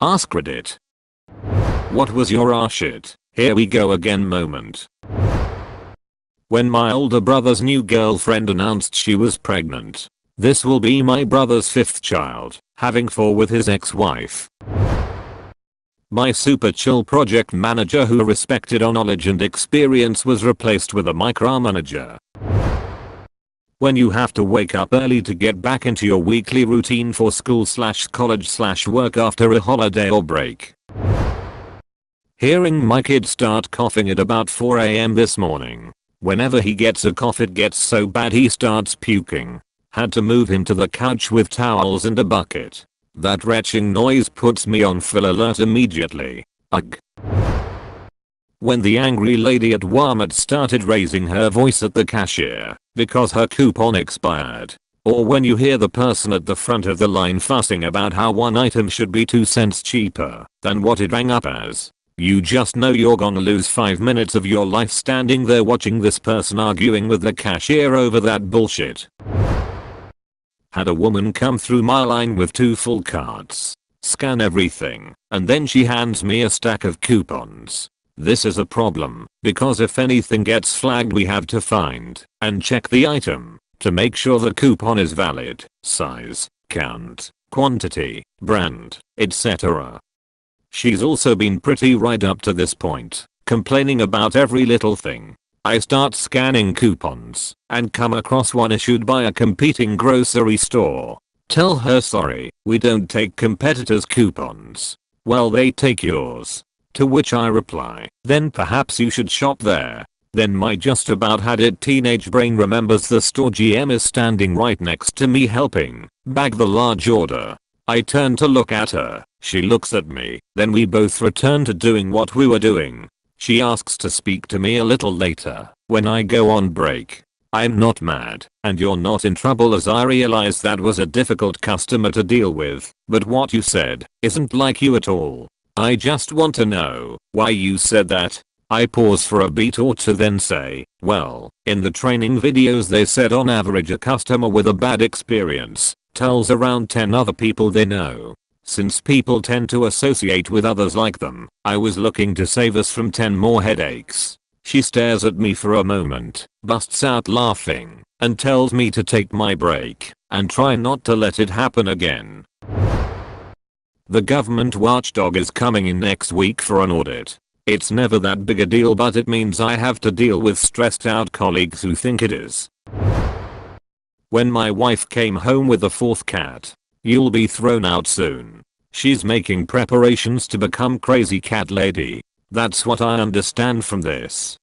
AskReddit. What was your "ah shit, here we go again" moment? When my older brother's new girlfriend announced she was pregnant. This will be my brother's 5th child, having 4 with his ex-wife. My super chill project manager who respected our knowledge and experience was replaced with a micromanager. When you have to wake up early to get back into your weekly routine for school/college/work after a holiday or break. Hearing my kid start coughing at about 4 AM this morning. Whenever he gets a cough it gets so bad he starts puking. Had to move him to the couch with towels and a bucket. That retching noise puts me on full alert immediately. Ugh. When the angry lady at Walmart started raising her voice at the cashier because her coupon expired. Or when you hear the person at the front of the line fussing about how one item should be 2 cents cheaper than what it rang up as. You just know you're gonna lose 5 minutes of your life standing there watching this person arguing with the cashier over that bullshit. Had a woman come through my line with 2 full carts, scan everything, and then she hands me a stack of coupons. This is a problem, because if anything gets flagged we have to find and check the item to make sure the coupon is valid, size, count, quantity, brand, etc. She's also been pretty right up to this point, complaining about every little thing. I start scanning coupons and come across one issued by a competing grocery store. Tell her sorry, we don't take competitors' coupons. Well, they take yours. To which I reply, then perhaps you should shop there. Then my just about had it teenage brain remembers the store GM is standing right next to me helping bag the large order. I turn to look at her, she looks at me, then we both return to doing what we were doing. She asks to speak to me a little later, when I go on break. I'm not mad, and you're not in trouble as I realize that was a difficult customer to deal with, but what you said isn't like you at all. I just want to know why you said that. I pause for a beat or two then say, well, in the training videos they said on average a customer with a bad experience tells around 10 other people they know. Since people tend to associate with others like them, I was looking to save us from 10 more headaches. She stares at me for a moment, busts out laughing, and tells me to take my break and try not to let it happen again. The government watchdog is coming in next week for an audit. It's never that big a deal, but it means I have to deal with stressed out colleagues who think it is. When my wife came home with the 4th cat. You'll be thrown out soon. She's making preparations to become crazy cat lady. That's what I understand from this.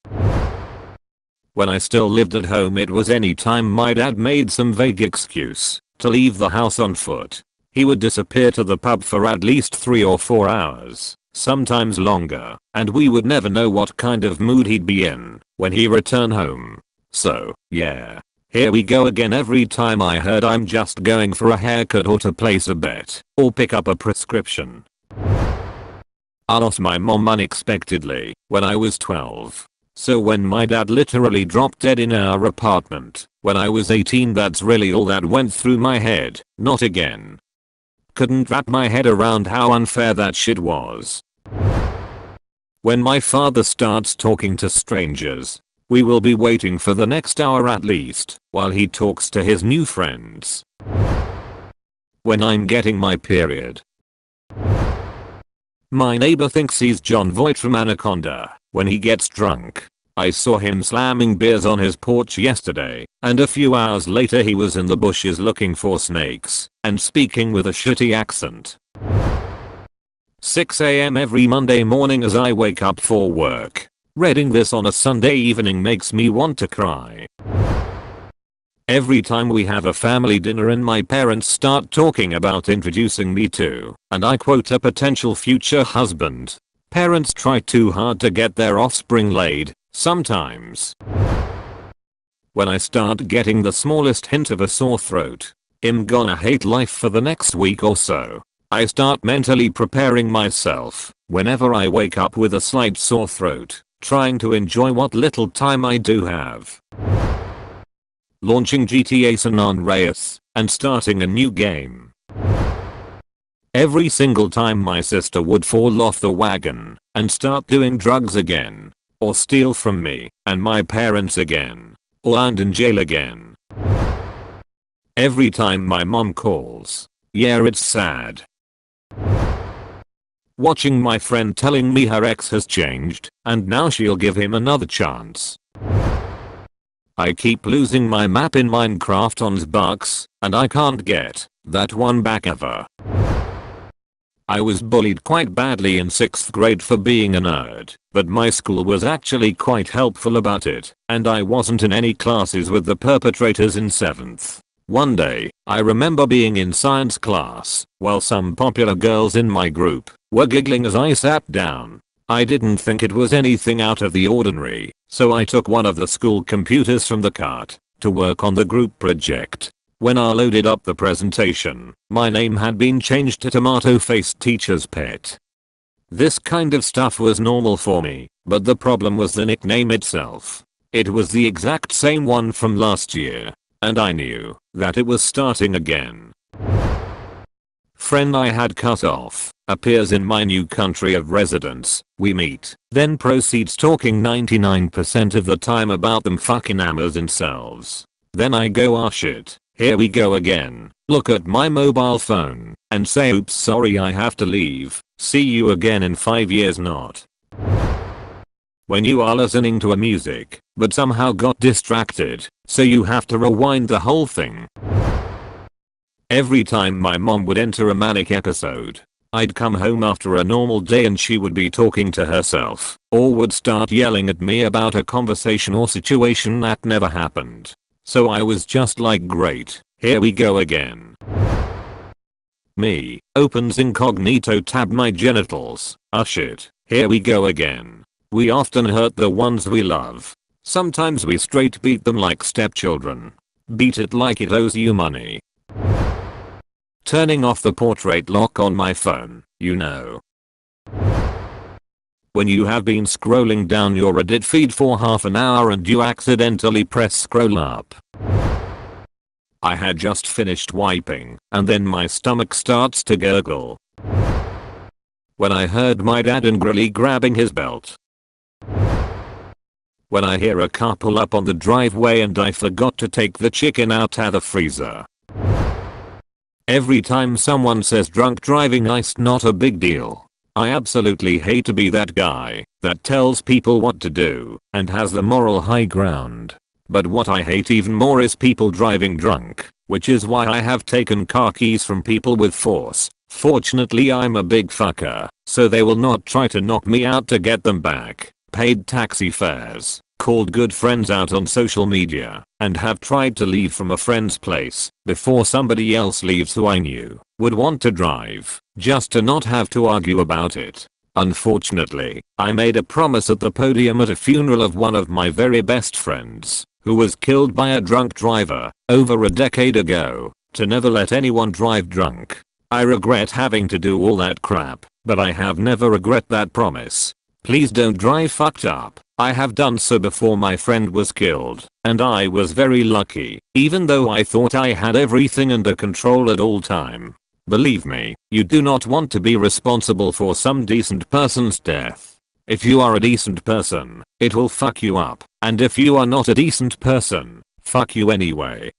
When I still lived at home it was any time my dad made some vague excuse to leave the house on foot. He would disappear to the pub for at least 3 or 4 hours, sometimes longer, and we would never know what kind of mood he'd be in when he returned home. So, yeah. Here we go again. Every time I heard I'm just going for a haircut or to place a bet or pick up a prescription. I lost my mom unexpectedly when I was 12. So when my dad literally dropped dead in our apartment when I was 18, that's really all that went through my head. Not again. Couldn't wrap my head around how unfair that shit was. When my father starts talking to strangers, we will be waiting for the next hour at least while he talks to his new friends. When I'm getting my period. My neighbor thinks he's John Voight from Anaconda when he gets drunk. I saw him slamming beers on his porch yesterday, and a few hours later he was in the bushes looking for snakes and speaking with a shitty accent. 6 AM every Monday morning as I wake up for work. Reading this on a Sunday evening makes me want to cry. Every time we have a family dinner and my parents start talking about introducing me to, and I quote, a potential future husband. Parents try too hard to get their offspring laid, sometimes. When I start getting the smallest hint of a sore throat, I'm gonna hate life for the next week or so. I start mentally preparing myself whenever I wake up with a slight sore throat, trying to enjoy what little time I do have. Launching GTA San Andreas and starting a new game. Every single time my sister would fall off the wagon and start doing drugs again. Or steal from me and my parents again. Or land in jail again. Every time my mom calls. Yeah, it's sad. Watching my friend telling me her ex has changed and now she'll give him another chance. I keep losing my map in Minecraft on Xbox and I can't get that one back ever. I was bullied quite badly in 6th grade for being a nerd, but my school was actually quite helpful about it, and I wasn't in any classes with the perpetrators in 7th. One day, I remember being in science class, while some popular girls in my group were giggling as I sat down. I didn't think it was anything out of the ordinary, so I took one of the school computers from the cart to work on the group project. When I loaded up the presentation, my name had been changed to Tomato-Faced Teacher's Pet. This kind of stuff was normal for me, but the problem was the nickname itself. It was the exact same one from last year, and I knew that it was starting again. Friend I had cut off appears in my new country of residence. We meet, then proceeds talking 99% of the time about them fucking hammers themselves. Then I go, oh shit. Here we go again. Look at my mobile phone and say, oops, sorry, I have to leave. See you again in 5 years. Not. When you are listening to a music but somehow got distracted, so you have to rewind the whole thing. Every time my mom would enter a manic episode, I'd come home after a normal day and she would be talking to herself or would start yelling at me about a conversation or situation that never happened. So I was just like, great, here we go again. Me, opens incognito tab, my genitals, oh shit, here we go again. We often hurt the ones we love. Sometimes we straight beat them like stepchildren. Beat it like it owes you money. Turning off the portrait lock on my phone, you know. When you have been scrolling down your Reddit feed for half an hour and you accidentally press scroll up. I had just finished wiping and then my stomach starts to gurgle. When I heard my dad angrily grabbing his belt. When I hear a car pull up on the driveway and I forgot to take the chicken out of the freezer. Every time someone says drunk driving is not a big deal. I absolutely hate to be that guy that tells people what to do and has the moral high ground. But what I hate even more is people driving drunk, which is why I have taken car keys from people with force. Fortunately I'm a big fucker, so they will not try to knock me out to get them back. Paid taxi fares, called good friends out on social media, and have tried to leave from a friend's place before somebody else leaves who I knew would want to drive, just to not have to argue about it. Unfortunately, I made a promise at the podium at a funeral of one of my very best friends, who was killed by a drunk driver over a decade ago, to never let anyone drive drunk. I regret having to do all that crap, but I have never regret that promise. Please don't drive fucked up. I have done so before my friend was killed, and I was very lucky, even though I thought I had everything under control at all time. Believe me, you do not want to be responsible for some decent person's death. If you are a decent person, it will fuck you up, and if you are not a decent person, fuck you anyway.